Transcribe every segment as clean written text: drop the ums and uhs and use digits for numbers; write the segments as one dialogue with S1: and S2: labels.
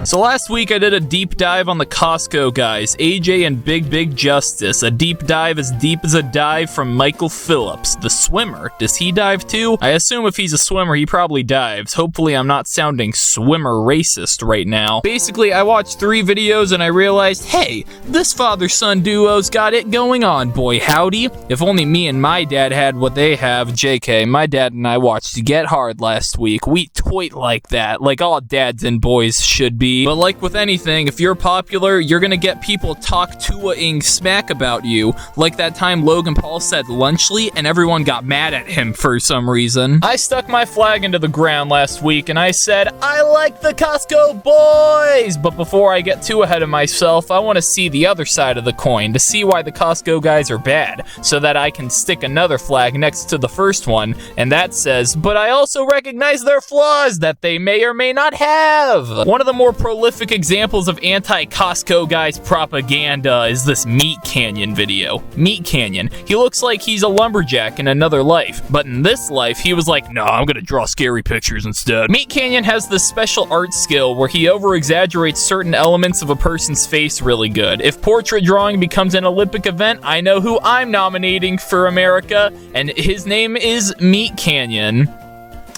S1: So last week I did a deep dive on the Costco guys, AJ and Big Justice. A deep dive as deep as a dive from Michael Phillips, the swimmer. Does he dive too? I assume if he's a swimmer, he probably dives. Hopefully I'm not sounding swimmer racist right now. Basically, I watched 3 videos and I realized, hey, this father-son duo's got it going on, boy howdy. If only me and my dad had what they have. JK, my dad and I watched Get Hard last week. We toyed like that, like all dads and boys should be. But like with anything, if you're popular, you're gonna get people talk-to-ing smack about you. Like that time Logan Paul said lunchly and everyone got mad at him for some reason. I stuck my flag into the ground last week and I said, I like the Costco boys! But before I get too ahead of myself, I want to see the other side of the coin to see why the Costco guys are bad, so that I can stick another flag next to the first one, and that says, but I also recognize their flaws that they may or may not have. One of the more prolific examples of anti-Costco guys propaganda is this MeatCanyon video. MeatCanyon. He looks like he's a lumberjack in another life, but in this life, he was like, nah, I'm gonna draw scary pictures instead. MeatCanyon has this special art skill where he over-exaggerates certain elements of a person's face really good. If portrait drawing becomes an Olympic event, I know who I'm nominating for America, and his name is MeatCanyon.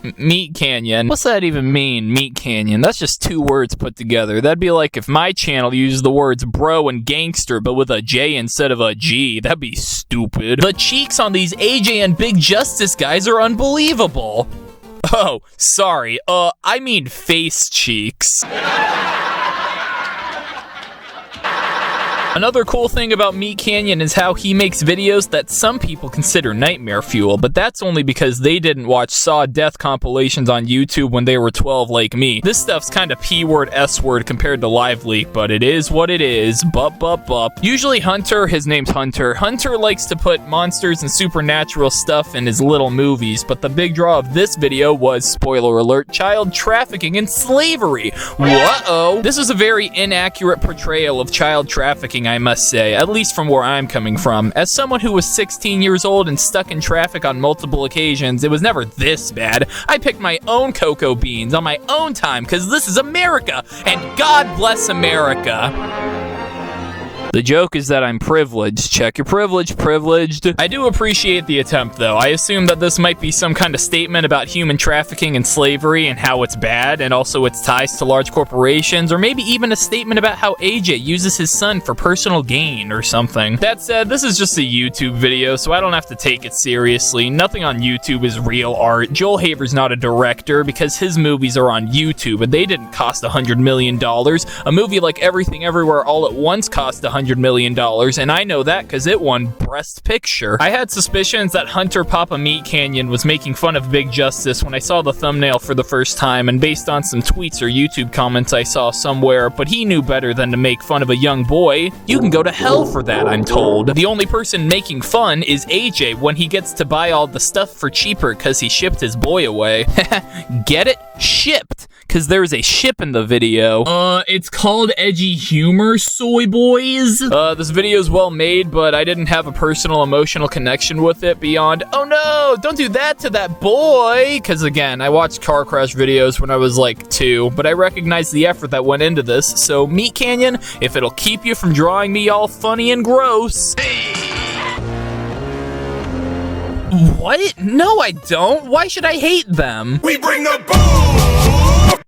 S1: MeatCanyon. What's that even mean, MeatCanyon? That's just 2 words put together. That'd be like if my channel used the words bro and gangster, but with a J instead of a G. That'd be stupid. The cheeks on these AJ and Big Justice guys are unbelievable. Oh, sorry. I mean face cheeks. Another cool thing about MeatCanyon is how he makes videos that some people consider nightmare fuel, but that's only because they didn't watch Saw Death compilations on YouTube when they were 12 like me. This stuff's kinda P-word, S-word compared to Live Leak, but it is what it is. Bup. Usually Hunter, his name's Hunter likes to put monsters and supernatural stuff in his little movies, but the big draw of this video was, spoiler alert, child trafficking and slavery. Whoa! This is a very inaccurate portrayal of child trafficking, I must say, at least from where I'm coming from. As someone who was 16 years old and stuck in traffic on multiple occasions, it was never this bad. I picked my own cocoa beans on my own time, because this is America, and God bless America. The joke is that I'm privileged. Check your privilege, privileged. I do appreciate the attempt, though. I assume that this might be some kind of statement about human trafficking and slavery and how it's bad, and also its ties to large corporations, or maybe even a statement about how AJ uses his son for personal gain or something. That said, this is just a YouTube video, so I don't have to take it seriously. Nothing on YouTube is real art. Joel Haver's not a director because his movies are on YouTube, and they didn't cost $100 million. A movie like Everything Everywhere All at Once cost $100 million, and I know that because it won Best Picture. I had suspicions that Hunter Papa MeatCanyon was making fun of Big Justice when I saw the thumbnail for the first time, and based on some tweets or YouTube comments I saw somewhere, but he knew better than to make fun of a young boy. You can go to hell for that, I'm told. The only person making fun is AJ when he gets to buy all the stuff for cheaper because he shipped his boy away. Get it? Shipped. Because there's a ship in the video. It's called Edgy Humor, soy boys. This video's well made, but I didn't have a personal emotional connection with it beyond, oh no, don't do that to that boy. Because again, I watched car crash videos when I was like 2, but I recognize the effort that went into this. So MeatCanyon, if it'll keep you from drawing me all funny and gross. What? No, I don't. Why should I hate them?
S2: We bring the boom!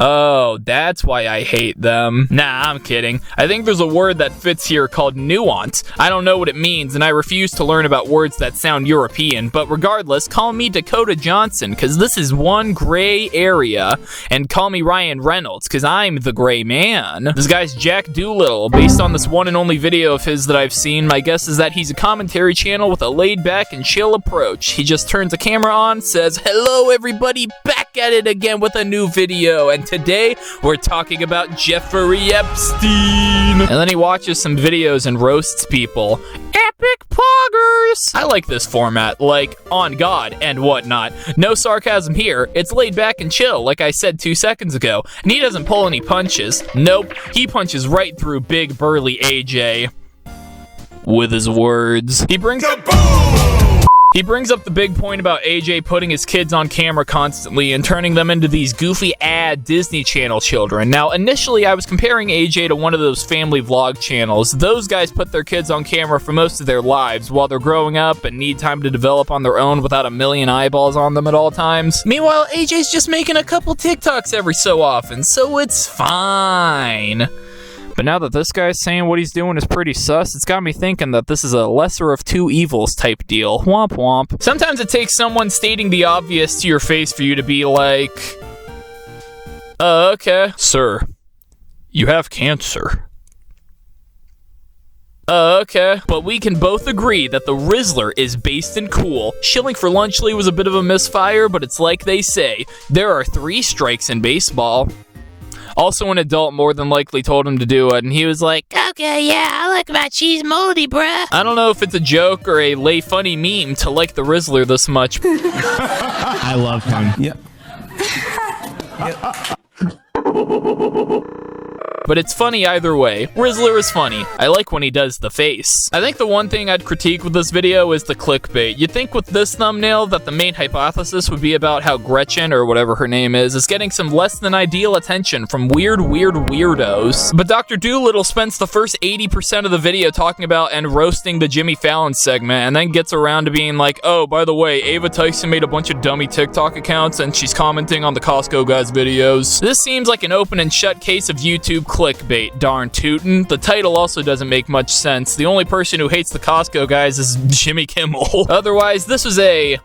S1: Oh, that's why I hate them. Nah, I'm kidding. I think there's a word that fits here called nuance. I don't know what it means, and I refuse to learn about words that sound European, but regardless, call me Dakota Johnson, because this is one gray area, and call me Ryan Reynolds, because I'm the gray man. This guy's Jack Doolittle. Based on this one and only video of his that I've seen, my guess is that he's a commentary channel with a laid-back and chill approach. He just turns the camera on, says, hello everybody, back at it again with a new video, and today we're talking about Jeffrey Epstein. And then he watches some videos and roasts people. Epic poggers! I like this format, like on God and whatnot. No sarcasm here, it's laid back and chill, like I said 2 seconds ago. And he doesn't pull any punches. Nope, he punches right through big burly AJ. With his words. He He brings up the big point about AJ putting his kids on camera constantly and turning them into these goofy Disney Channel children. Now, initially, I was comparing AJ to one of those family vlog channels. Those guys put their kids on camera for most of their lives while they're growing up and need time to develop on their own without a million eyeballs on them at all times. Meanwhile, AJ's just making a couple TikToks every so often, so it's fine. But now that this guy's saying what he's doing is pretty sus, it's got me thinking that this is a lesser of two evils type deal. Womp womp. Sometimes it takes someone stating the obvious to your face for you to be like, okay. Sir, you have cancer. Okay. But we can both agree that the Rizzler is based and cool. Shilling for Lunchley was a bit of a misfire, but it's like they say, there are 3 strikes in baseball. Also, an adult more than likely told him to do it, and he was like, okay, yeah, I like my cheese moldy, bruh. I don't know if it's a joke or a lay funny meme to like the Rizzler this much.
S3: I love him.
S4: Yep.
S1: But it's funny either way. Rizzler is funny. I like when he does the face. I think the one thing I'd critique with this video is the clickbait. You'd think with this thumbnail that the main hypothesis would be about how Gretchen, or whatever her name is getting some less than ideal attention from weird weirdos. But Dr. Dolittle spends the first 80% of the video talking about and roasting the Jimmy Fallon segment, and then gets around to being like, oh, by the way, Ava Tyson made a bunch of dummy TikTok accounts and she's commenting on the Costco guy's videos. This seems like an open and shut case of YouTube clickbait, darn tootin'. The title also doesn't make much sense. The only person who hates the Costco guys is Jimmy Kimmel. Otherwise, this was a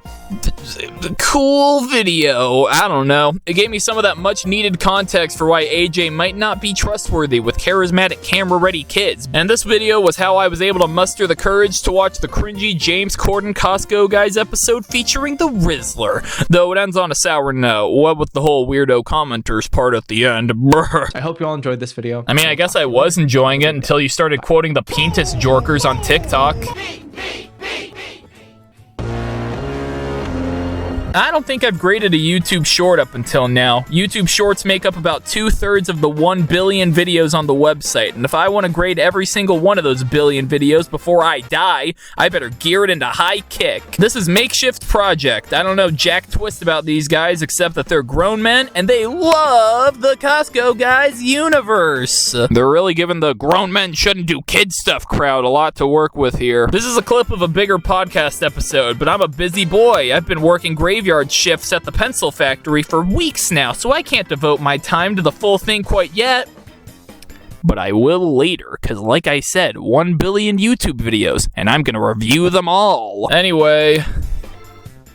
S1: cool video. I don't know. It gave me some of that much needed context for why AJ might not be trustworthy with charismatic camera-ready kids. And this video was how I was able to muster the courage to watch the cringy James Corden Costco guys episode featuring the Rizzler. Though it ends on a sour note. What with the whole weirdo commenters part at the end. Brr.
S4: I hope you all enjoyed this video.
S1: I mean, I guess I was enjoying it until you started quoting the Pintus Jorkers on TikTok. I don't think I've graded a YouTube short up until now. YouTube shorts make up about 2/3 of the 1 billion videos on the website, and if I want to grade every single one of those billion videos before I die, I better gear it into high kick. This is Makeshift Project. I don't know jack twist about these guys except that they're grown men and they love the Costco guys universe. They're really giving the grown men shouldn't do kid stuff crowd a lot to work with here. This is a clip of a bigger podcast episode, but I'm a busy boy. I've been working graveyard shifts at the pencil factory for weeks now, so I can't devote my time to the full thing quite yet. But I will later, because like I said, 1 billion YouTube videos, and I'm gonna review them all. Anyway,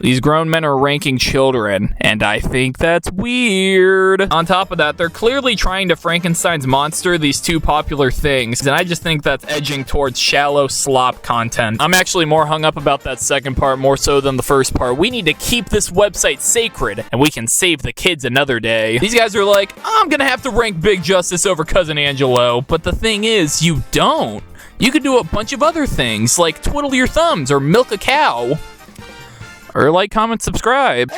S1: these grown men are ranking children, and I think that's weird. On top of that, they're clearly trying to Frankenstein's monster these 2 popular things, and I just think that's edging towards shallow slop content. I'm actually more hung up about that second part more so than the first part. We need to keep this website sacred, and we can save the kids another day. These guys are like, I'm gonna have to rank Big Justice over Cousin Angelo, but the thing is, you don't. You could do a bunch of other things, like twiddle your thumbs or milk a cow. Or like, comment, subscribe.